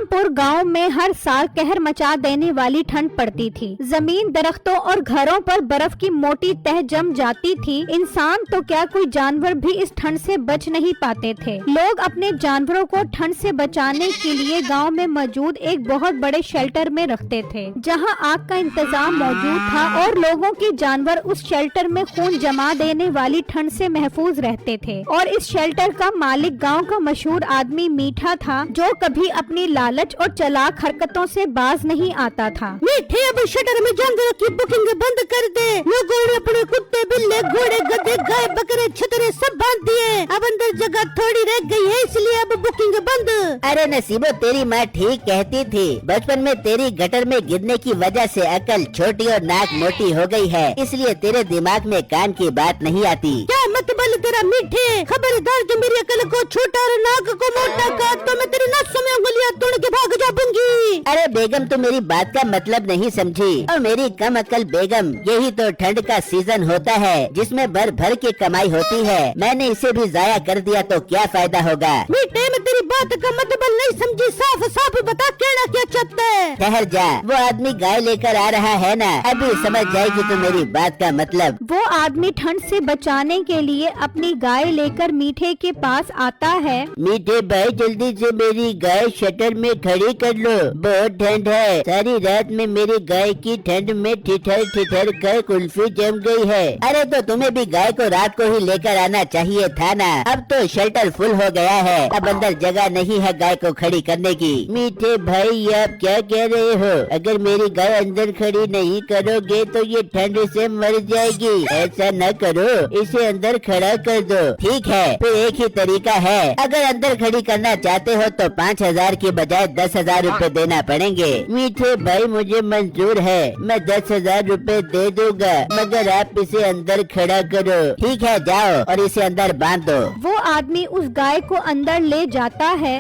रामपुर गांव में हर साल कहर मचा देने वाली ठंड पड़ती थी। जमीन, दरख्तों और घरों पर बर्फ की मोटी तह जम जाती थी। इंसान तो क्या, कोई जानवर भी इस ठंड से बच नहीं पाते थे। लोग अपने जानवरों को ठंड से बचाने के लिए गांव में मौजूद एक बहुत बड़े शेल्टर में रखते थे, जहां आग का इंतजाम मौजूद था और लोगों के जानवर उस शेल्टर में खून जमा देने वाली ठंड से महफूज रहते थे। और इस शेल्टर का मालिक गाँव का मशहूर आदमी मीठा था, जो कभी अपनी लालच और चालाक हरकतों से बाज नहीं आता था। मीठे, अब शटर में जानवरों की बुकिंग बंद कर दे। लोगों ने अपने कुत्ते, बिल्ले, घोड़े, गधे, गाय, बकरे, छतरे सब बांध दिए। अब अंदर जगह थोड़ी रह गई है, इसलिए अब बुकिंग बंद। अरे नसीबो, तेरी माँ ठीक कहती थी। बचपन में तेरी गटर में गिरने की वजह से अकल छोटी और नाक मोटी हो गई है, इसलिए तेरे दिमाग में कान की बात नहीं आती। क्या मतलब तेरा मीठे? खबरदार, जो मेरी अकल को छोटा और नाक को मोटा का, तो मैं तेरी नसों में उंगलियां तोड़ के भाग जाऊंगी। अरे बेगम, तू मेरी बात का मतलब नहीं समझी। और मेरी कम अकल बेगम, यही तो ठंड का सीजन होता है जिसमें भर भर के कमाई होती है। मैंने इसे भी जाया कर दिया तो क्या फायदा होगा। मीठे, मैं तेरी बात का मतलब नहीं समझी। साफ साफ बता, कहना क्या चाहता है? ठहर जा, वो आदमी गाय लेकर आ रहा है ना, अभी समझ जाएगी तू मेरी बात का मतलब। वो आदमी ठंड से बचाने के लिए अपनी गाय लेकर मीठे के पास आता है। मीठे भाई, जल्दी से मेरी गाय शटर में खड़ी कर लो, बहुत ठंड है। सारी रात में मेरी गाय की ठंड में ठिठर ठिठर कर कुल्फी जम गई है। अरे तो तुम्हें भी गाय को रात को ही लेकर आना चाहिए था ना। अब तो शेल्टर फुल हो गया है, अब अंदर जगह नहीं है गाय को खड़ी करने की। मीठे भाई, आप क्या कह रहे हो? अगर मेरी गाय अंदर खड़ी नहीं करोगे तो ये ठंड से मर जाएगी। ऐसा न करो, इसे अंदर खड़ा कर दो। ठीक है, फिर एक ही तरीका है। अगर अंदर खड़ी करना चाहते हो तो 5,000 के बजाय 10,000 रूपए देना पड़ेंगे। मीठे भाई, मुझे मंजूर है, मैं 10,000 रूपए दे दूंगा, मगर आप इसे अंदर खड़ा करो। ठीक है, जाओ और इसे अंदर बांध दो। वो आदमी उस गाय को अंदर ले जाता है।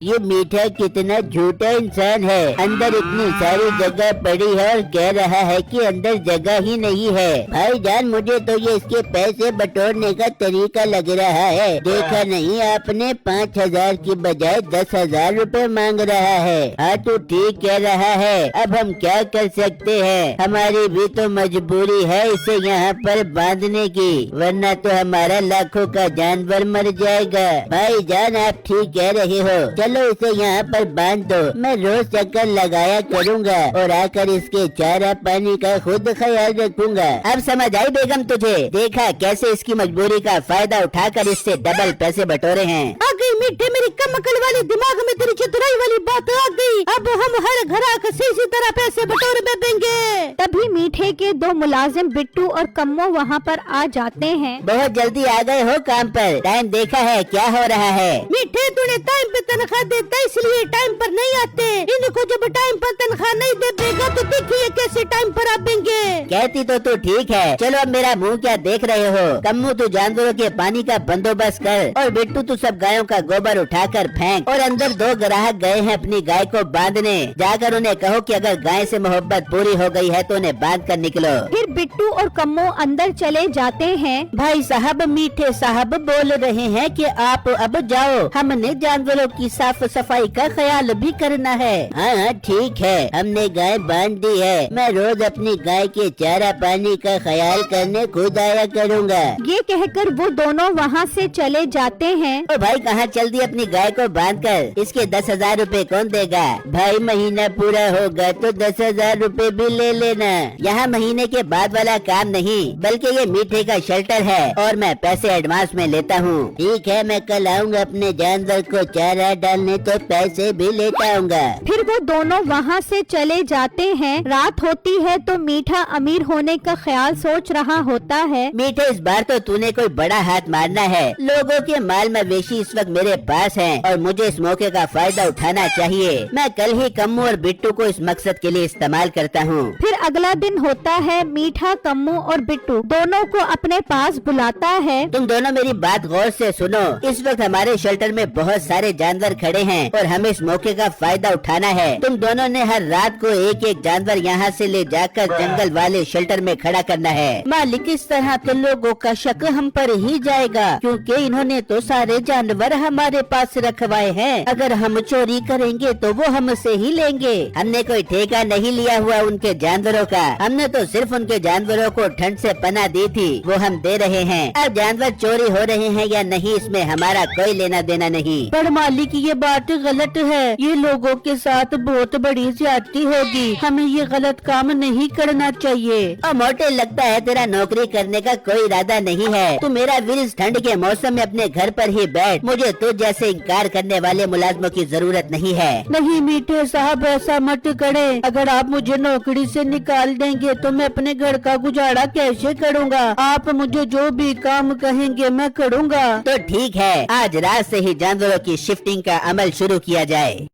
ये मीठा कितना झूठा इंसान है। अंदर इतनी सारी जगह पड़ी है और कह रहा है कि अंदर जगह ही नहीं है। भाईजान, मुझे तो ये इसके पैसे बटोरने का तरीका लग रहा है। देखा नहीं आपने, 5,000 की बजाय 10,000 रूपए मांग रहा है। हाँ, तो ठीक कह रहा है। अब हम क्या कर सकते हैं? हमारी भी तो मजबूरी है इसे यहाँ पर बांधने की, वरना तो हमारा लाखों का जानवर मर जाएगा। भाईजान, आप ठीक कह रहे हो, चलो इसे यहाँ पर बांध दो। मैं रोज चक्कर लगाया करूँगा और आकर इसके चारा पानी का खुद ख्याल रखूंगा। अब समझ आई बेगम तुझे? देखा कैसे इसकी मजबूरी का फायदा उठाकर इससे डबल पैसे बटोरे हैं। आ गई मीठे, मेरी कम अकल वाले दिमाग में तेरी चतुराई वाली बात आ गई। अब हम हर ग्राहक से इसी तरह पैसे बटोर में देंगे। तभी मीठे के दो मुलाजिम बिट्टू और कम्मो वहाँ पर आ जाते हैं। बहुत जल्दी आ गए हो काम पर, टाइम देखा है क्या हो रहा है? मीठे, तूने टाइम पे तनख्वाह देता इसलिए टाइम पर नहीं आते। इनको जब टाइम पर तनख्वाह नहीं दे देगा तो देखिए कैसे टाइम पर आएंगे। कहती तो तू ठीक है। चलो अब मेरा मुंह क्या देख रहे हो? कम्मू, तू जानवरों के पानी का बंदोबस्त कर, और बिट्टू तू सब गायों का गोबर उठाकर फेंक। और अंदर 2 ग्राहक गए हैं अपनी गाय को बांधने, जाकर उन्हें कहो कि अगर गाय से मोहब्बत पूरी हो गई है तो उन्हें बांध कर निकलो। फिर बिट्टू और कम्मो अंदर चले जाते हैं। भाई साहब, मीठे साहब बोल रहे हैं कि आप अब जाओ, हमने जानवरों की साफ सफाई का ख्याल भी करना है। हाँ ठीक है, हमने गाय बांध दी है। मैं रोज अपनी गाय के चारा पानी का ख्याल करने खुद आया करूँगा। ये कहकर वो दोनों वहाँ से चले जाते हैं। ओ भाई, कहाँ चल दी अपनी गाय को बांधकर? इसके 10,000 रूपए कौन देगा? भाई, महीना पूरा होगा तो 10,000 रूपए भी ले लेना। यहाँ महीने के बाद वाला काम नहीं, बल्कि ये मीठे का शेल्टर है और मैं पैसे एडवांस में लेता हूँ। ठीक है, मैं कल आऊँगा अपने जानवर को चारा डालने तो पैसे भी लेता आऊँगा। फिर वो दोनों वहाँ से चले जाते हैं। रात होती है तो मीठा अमीर होने का ख्याल सोच रहा होता है। मीठे, इस बार तो तूने कोई बड़ा हाथ मारना है। लोगों के माल मवेशी इस वक्त मेरे पास हैं और मुझे इस मौके का फायदा उठाना चाहिए। मैं कल ही कम्मू और बिट्टू को इस मकसद के लिए इस्तेमाल करता हूँ। फिर अगला दिन होता है। मीठा कम्मू और बिट्टू दोनों को अपने पास बुलाता है। तुम दोनों मेरी बात गौर से सुनो। इस वक्त हमारे शेल्टर में बहुत सारे जानवर खड़े हैं और हमें इस मौके का फायदा उठाना है। तुम दोनों ने हर रात को एक एक जानवर यहाँ से ले जाकर जंगल वाले शेल्टर में खड़ा करना है। मालिक, इस तरह के लोगों का शक हम पर ही जाएगा, क्योंकि इन्होंने तो सारे जानवर हम हमारे पास रखवाए हैं। अगर हम चोरी करेंगे तो वो हमसे ही लेंगे। हमने कोई ठेका नहीं लिया हुआ उनके जानवरों का, हमने तो सिर्फ उनके जानवरों को ठंड से पनाह दी थी, वो हम दे रहे हैं। अब जानवर चोरी हो रहे हैं या नहीं इसमें हमारा कोई लेना देना नहीं। पर मालिक ये बात गलत है, ये लोगों के साथ बहुत बड़ी ज्यादती होगी, हमें ये गलत काम नहीं करना चाहिए। और मोटे लगता है तेरा नौकरी करने का कोई इरादा नहीं है। तू मेरा वीर इस ठंड के मौसम में अपने घर पर ही बैठ, मुझे तुझ जैसे इनकार करने वाले मुलाजमों की जरूरत नहीं है। नहीं मीठे साहब ऐसा मत करें, अगर आप मुझे नौकरी से निकाल देंगे तो मैं अपने घर का गुजारा कैसे करूँगा। आप मुझे जो भी काम कहेंगे मैं करूँगा। तो ठीक है, आज रात से ही जानवरों की शिफ्टिंग का अमल शुरू किया जाए।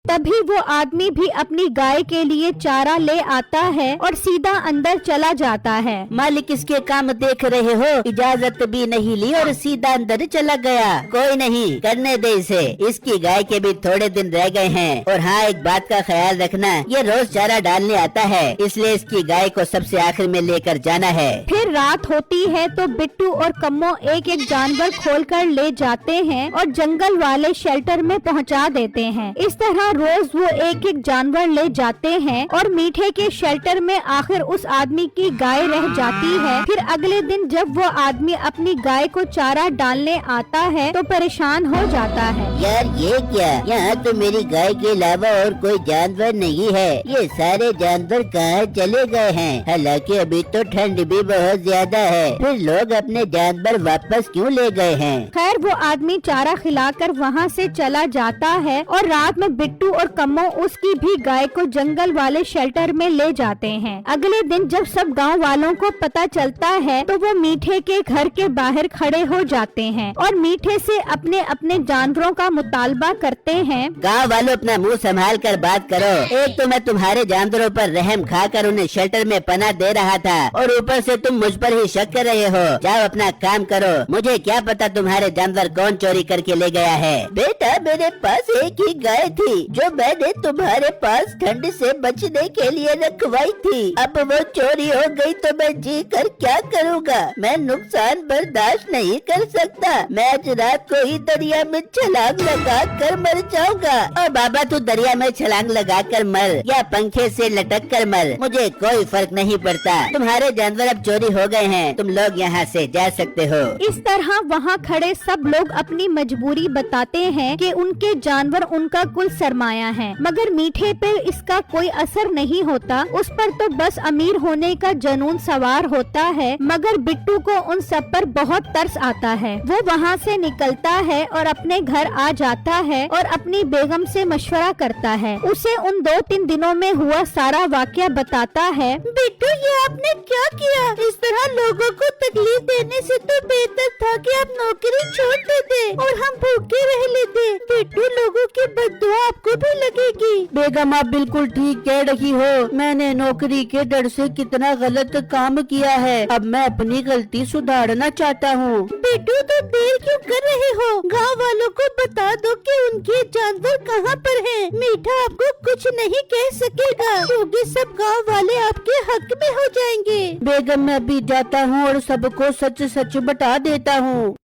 तभी वो आदमी भी अपनी गाय के लिए चारा ले आता है और सीधा अंदर चला जाता है। मालिक इसके काम देख रहे हो, इजाजत भी नहीं ली और सीधा अंदर चला गया। कोई नहीं, करने दे इसे, इसकी गाय के भी थोड़े दिन रह गए हैं। और हाँ, एक बात का ख्याल रखना, ये रोज चारा डालने आता है, इसलिए इसकी गाय को सबसे आखिर में लेकर जाना है। फिर रात होती है तो बिट्टू और कम्मो एक एक जानवर खोलकर ले जाते हैं और जंगल वाले शेल्टर में पहुंचा देते हैं। इस तरह रोज वो एक एक जानवर ले जाते हैं और मीठे के शेल्टर में आखिर उस आदमी की गाय रह जाती है। फिर अगले दिन जब वो आदमी अपनी गाय को चारा डालने आता है तो परेशान हो जाता है। यार ये क्या, यहाँ तो मेरी गाय के अलावा और कोई जानवर नहीं है, ये सारे जानवर कहाँ चले गए हैं। हालांकि अभी तो ठंड भी बहुत ज्यादा है, फिर लोग अपने जानवर वापस क्यों ले गए हैं। खैर वो आदमी चारा खिलाकर वहाँ से चला जाता है और रात में बिट्टू और कम्मो उसकी भी गाय को जंगल वाले शेल्टर में ले जाते हैं। अगले दिन जब सब गांव वालों को पता चलता है तो वो मीठे के घर के बाहर खड़े हो जाते हैं और मीठे से अपने अपने जानवरों का मुतालबा करते हैं। गाँव वालों अपना मुंह संभाल कर बात करो। एक तो मैं तुम्हारे जानवरों पर रहम खाकर उन्हें शेल्टर में पनाह दे रहा था और ऊपर से तुम मुझ पर ही शक कर रहे हो। जाओ अपना काम करो, मुझे क्या पता तुम्हारे जानवर कौन चोरी करके ले गया है। बेटा मेरे पास एक ही गाय थी जो मैंने तुम्हारे पास ठंड से बचने के लिए रखवाई थी। अब वो चोरी हो गई तो मैं जी कर क्या करूँगा। मैं नुकसान बर्दाश्त नहीं कर सकता। मैं आज रात को ही दरिया में छलांग लगा कर मर जाऊंगा। और बाबा तू दरिया में छलांग लगा कर मर या पंखे से लटक कर मर, मुझे कोई फर्क नहीं पड़ता। तुम्हारे जानवर अब चोरी हो गए हैं, तुम लोग यहाँ से जा सकते हो। इस तरह वहाँ खड़े सब लोग अपनी मजबूरी बताते हैं कि उनके जानवर उनका कुल सरमाया है, मगर मीठे पे इसका कोई असर नहीं होता। उस पर तो बस अमीर होने का जुनून सवार होता है। मगर बिट्टू को उन सब पर बहुत तरस आता है। वो वहाँ से निकलता है और अपने घर आ जाता है और अपनी बेगम से मशवरा करता है। उसे उन 2-3 दिनों में हुआ सारा वाकया बताता है। बिट्टू ये आपने क्या किया? इस तरह लोगों को तकलीफ देने से तो बेहतर था कि आप नौकरी छोड़ देते और हम भूखे रह लेते। बिट्टू लोगों की बद्दुआ आपको भी लगेगी। बेगम आप बिल्कुल ठीक कह रही हो, मैंने नौकरी के डर से कितना गलत काम किया है। अब मैं अपनी गलती सुधारना चाहता हूँ। बिट्टू तो देर क्यों कर रहे हो? गाँव वालों को बता दो कि उनके जानवर कहाँ पर हैं। मीठा आपको कुछ नहीं कह सकेगा क्योंकि सब गाँव वाले आपके हक में हो जाएंगे। बेगम मैं अभी जाता हूँ और सबको सच सच बता देता हूँ।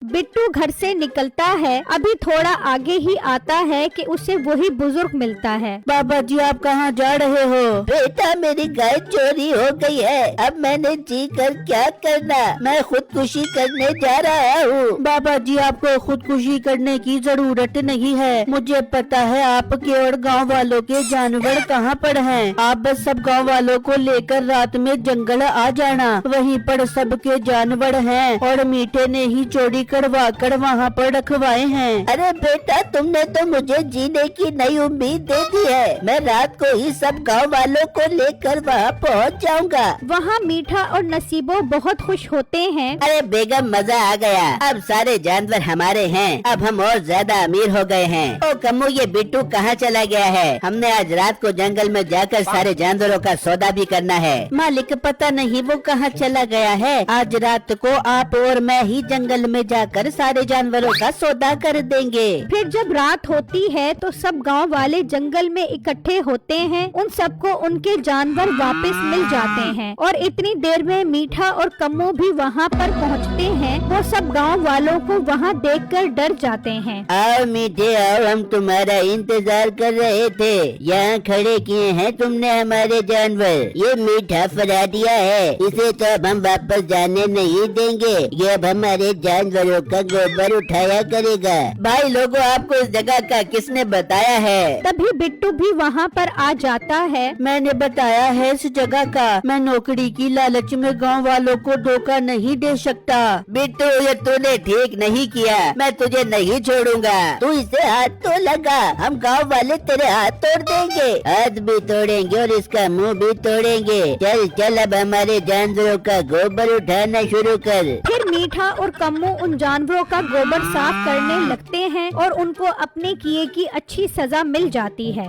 बिट्टू घर से निकलता है। अभी थोड़ा आगे ही आता है कि उसे वही बुजुर्ग मिलता है। बाबा जी आप कहाँ जा रहे हो? बेटा मेरी गाय चोरी हो गई है, अब मैंने जी कर क्या करना, मैं खुदकुशी करने जा रहा हूँ। बाबा जी आपको खुदकुशी करने की जरूरत नहीं है, मुझे पता है आपके और गांव वालों के जानवर कहाँ पर हैं। आप बस सब गांव वालों को लेकर रात में जंगल आ जाना, वहीं पर सबके जानवर हैं और मीठे ने ही चोरी करवा कर वहाँ पर रखवाए हैं। अरे बेटा तुमने तो मुझे जीने की नई उम्मीद दे दी है, मैं रात को ही सब गांव वालों को लेकर वहाँ पहुँच जाऊँगा। वहाँ मीठा और नसीबो बहुत खुश होते हैं। अरे बेगम मजा आ गया, अब सारे जानवर हमारे हैं, अब हम और ज्यादा अमीर हो गए हैं। ओ कम्मू ये बिट्टू कहाँ चला गया है? हमने आज रात को जंगल में जाकर सारे जानवरों का सौदा भी करना है। मालिक पता नहीं वो कहाँ चला गया है, आज रात को आप और मैं ही जंगल में जाकर सारे जानवरों का सौदा कर देंगे। फिर जब रात होती है तो सब गांव वाले जंगल में इकट्ठे होते हैं। उन सबको उनके जानवर वापस मिल जाते हैं और इतनी देर में मीठा और कम्मू भी वहाँ पर पहुँचते हैं। वो सब गांव वालों को वहाँ देखकर डर जाते हैं। आओ मीठे आओ, हम तुम्हारा इंतजार कर रहे थे। यहाँ खड़े किए हैं तुमने हमारे जानवर। ये मीठा फराडिया है, इसे तो अब हम वापस जाने नहीं देंगे। ये अब हमारे जानवरों का गोबर उठाया करेगा। भाई लोगों, आपको इस जगह का किसने बताया है? तभी बिट्टू भी वहाँ पर आ जाता है। मैंने बताया है इस जगह का। मैं नौकरी की लालच में गांव वालों को धोखा नहीं दे सकता। बिट्टू, ये तूने ठीक नहीं किया। मैं तुझे नहीं छोड़ूंगा। तू इसे हाथ तो लगा, हम गांव वाले तेरे हाथ तोड़ देंगे। हाथ भी तोड़ेंगे और इसका मुंह भी तोड़ेंगे। चल चल, अब हमारे जानवरों का गोबर उठाना शुरू कर। फिर मीठा और कम्मू उन जानवरों का गोबर साफ करने लगते हैं और उनको अपने किए की अच्छी सजा मिल जाती है।